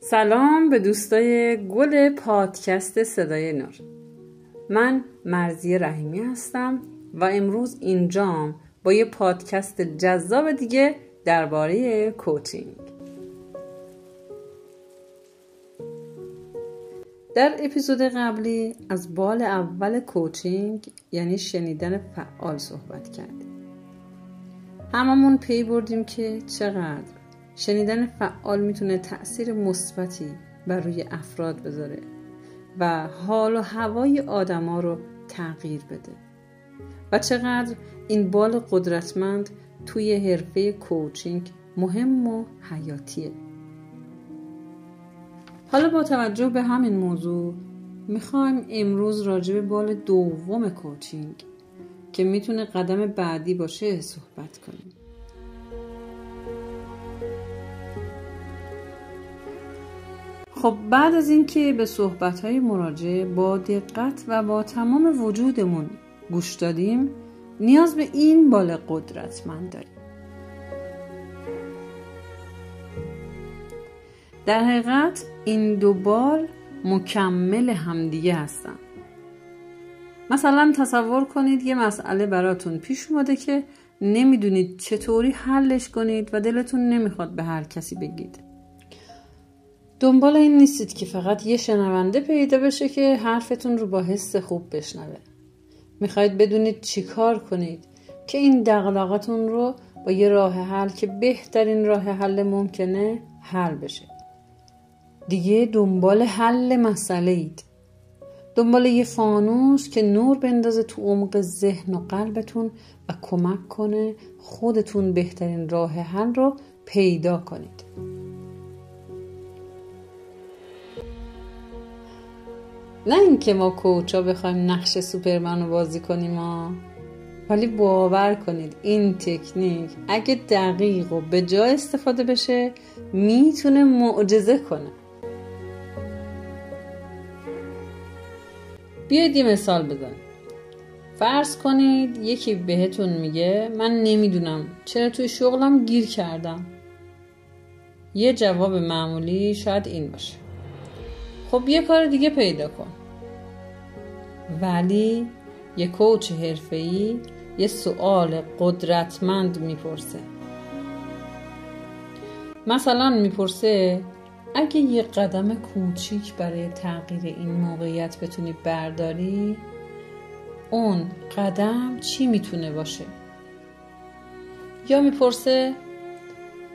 سلام به دوستای گل پادکست صدای نور. من مرضیه رحیمی هستم و امروز اینجام با یه پادکست جذاب دیگه درباره کوچینگ. در اپیزود قبلی از بال اول کوچینگ یعنی شنیدن فعال صحبت کردیم. هممون پی بردیم که چقدر شنیدن فعال میتونه تأثیر مثبتی بر روی افراد بذاره و حال و هوای آدما رو تغییر بده و چقدر این بال قدرتمند توی حرفه کوچینگ مهم و حیاتیه. حالا با توجه به همین موضوع میخوایم امروز راجع به بال دوم کوچینگ که میتونه قدم بعدی باشه صحبت کنیم. خب بعد از اینکه به صحبت‌های مراجع با دقت و با تمام وجودمون گوش دادیم، نیاز به این بال قدرتمند داریم. در حقیقت این دو بال مکمل همدیگه هستن. مثلا تصور کنید یه مسئله براتون پیش اومده که نمیدونید چطوری حلش کنید و دلتون نمیخواد به هر کسی بگید. دنبال این نیستید که فقط یه شنونده پیدا بشه که حرفتون رو با حس خوب بشنوه. میخواید بدونید چی کار کنید که این دغدغه‌تون رو با یه راه حل که بهترین راه حل ممکنه حل بشه. دیگه دنبال حل مسئله اید. دنبال یه فانوس که نور بندازه تو عمق ذهن و قلبتون و کمک کنه خودتون بهترین راه حل رو پیدا کنید. نه اینکه ما کوچا بخوایم نقش سوپرمن رو بازی کنیم ولی باور کنید این تکنیک اگه دقیق و به جای استفاده بشه میتونه معجزه کنه. بیاید یه مثال بزنیم. فرض کنید یکی بهتون میگه من نمیدونم چرا توی شغلم گیر کردم. یه جواب معمولی شاید این باشه: خب یه کار دیگه پیدا کن. ولی یه کوچ حرفه‌ای یه سوال قدرتمند میپرسه. مثلا میپرسه اگه یه قدم کوچیک برای تغییر این موقعیت بتونی برداری، اون قدم چی میتونه باشه؟ یا میپرسه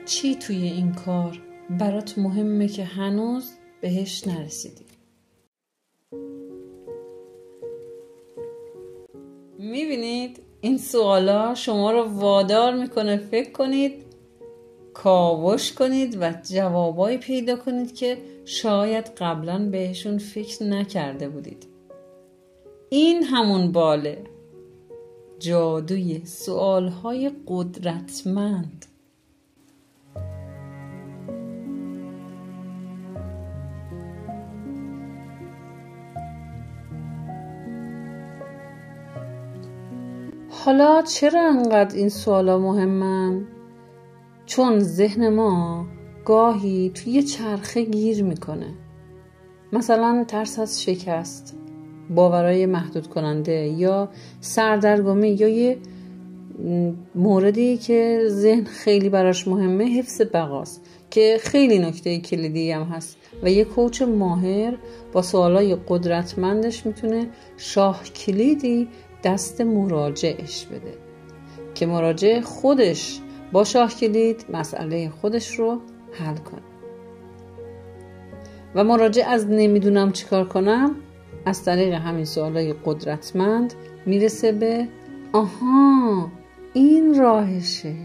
چی توی این کار برات مهمه که هنوز بهش نرسیدی؟ میبینید این سوالا شما رو وادار میکنه فکر کنید، کاوش کنید و جوابایی پیدا کنید که شاید قبلا بهشون فکر نکرده بودید. این همون باله، جادوی سوالهای قدرتمند. حالا چرا انقدر این سوالا مهمن؟ چون ذهن ما گاهی توی چرخه گیر میکنه. مثلا ترس از شکست، باورهای محدود کننده یا سردرگمی، یا یه موردی که ذهن خیلی براش مهمه حفظ بقاست که خیلی نکته کلیدی هم هست و یه کوچ ماهر با سوالای قدرتمندش میتونه شاه کلیدی دست مراجعش بده که مراجع خودش با شاه کلید مسئله خودش رو حل کنه. و مراجع از نمیدونم چیکار کنم از طریق همین سوالای قدرتمند میرسه به آها این راهشه.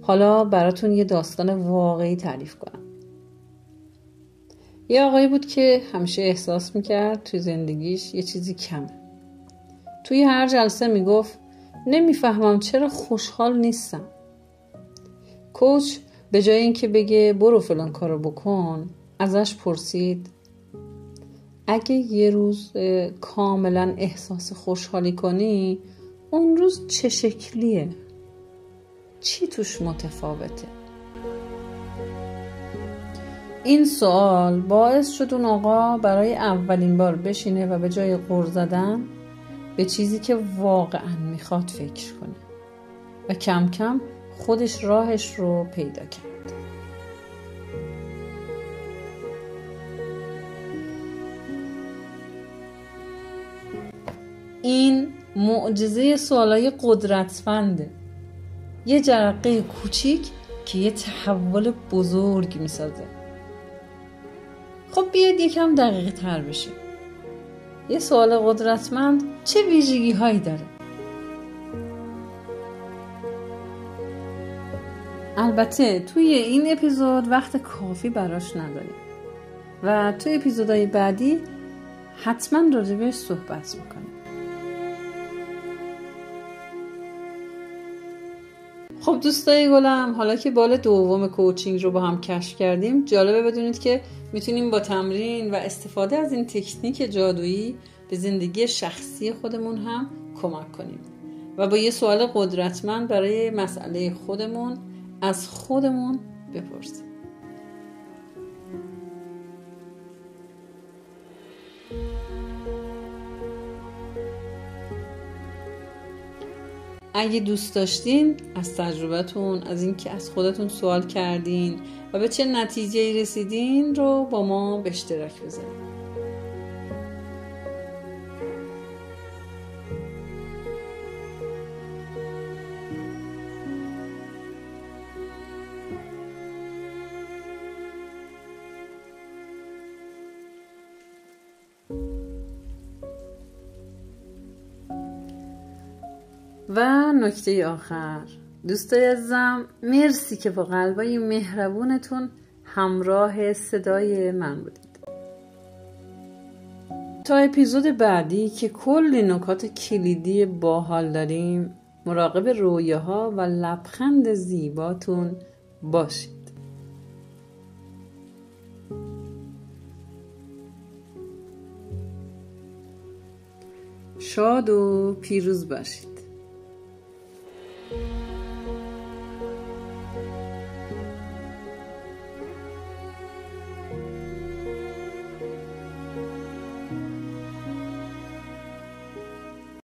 حالا براتون یه داستان واقعی تعریف کنم. یه آقایی بود که همیشه احساس میکرد توی زندگیش یه چیزی کمه. توی هر جلسه میگفت نمیفهمم چرا خوشحال نیستم. کوچ به جای اینکه بگه برو فلان کارو بکن ازش پرسید اگه یه روز کاملا احساس خوشحالی کنی، اون روز چه شکلیه؟ چی توش متفاوته؟ این سوال باعث شد اون آقا برای اولین بار بشینه و به جای غر زدن به چیزی که واقعا میخواد فکر کنه و کم کم خودش راهش رو پیدا کرد. این معجزه سوالای قدرتمنده، یه جرقه کوچیک که یه تحول بزرگ میسازه. خب بیاید یکم دقیق تر بشیم. یه سوال قدرتمند چه ویژگی هایی داره؟ البته توی این اپیزود وقت کافی براش نداریم و توی اپیزودهای بعدی حتما راجبش صحبت میکنیم. خب دوستای گلم، حالا که بال دوم کوچینگ رو با هم کشف کردیم، جالبه بدونید که میتونیم با تمرین و استفاده از این تکنیک جادویی به زندگی شخصی خودمون هم کمک کنیم و با یه سوال قدرتمند برای مسئله خودمون از خودمون بپرسیم. اگه دوست داشتین از تجربتون، از اینکه از خودتون سوال کردین و به چه نتیجه‌ای رسیدین رو با ما به اشتراک بذارید. و نکته آخر، دوستای عزیزم، مرسی که با قلبای مهربونتون همراه صدای من بودید. تا اپیزود بعدی که کلی نکات کلیدی باحال داریم، مراقب رویاها و لبخند زیباتون باشید. شاد و پیروز باشید.